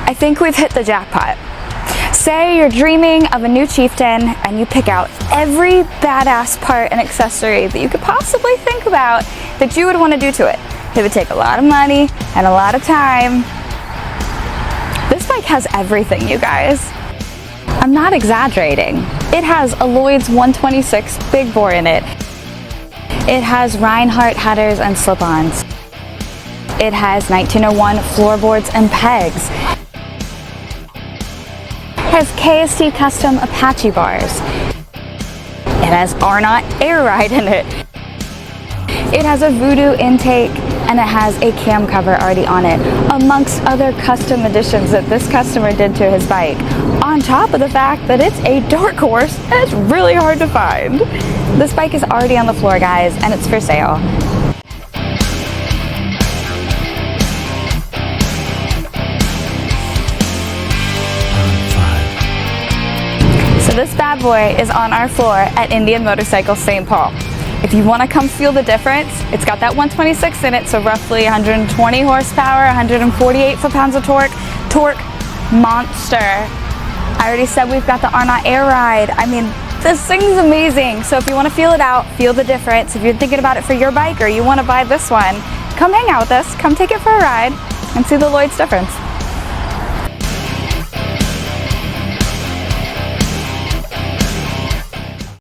I think we've hit the jackpot. Say you're dreaming of a new Chieftain and you pick out every badass part and accessory that you could possibly think about that you would want to do to it. It would take a lot of money and a lot of time. This bike has everything, you guys. I'm not exaggerating. It has a Lloyd'z 126 big bore in it. It has Rinehart headers and slip-ons. It has 1901 floorboards and pegs. It has KST Kustoms Apache bars. It has Rinehart air ride in it. It has a Voodoo intake and it has a cam cover already on it, amongst other custom additions that this customer did to his bike. On top of the fact that it's a dark horse and it's really hard to find. This bike is already on the floor, guys, and it's for sale. So this bad boy is on our floor at Indian Motorcycle St. Paul. If you want to come feel the difference, it's got that 126 in it, so roughly 120 horsepower, 148 foot-pounds of torque. Torque monster. I already said we've got the Rinehart air ride. I mean, this thing's amazing. So if you want to feel it out, feel the difference. If you're thinking about it for your bike or you want to buy this one, come hang out with us, come take it for a ride, and see the Lloyd'z difference.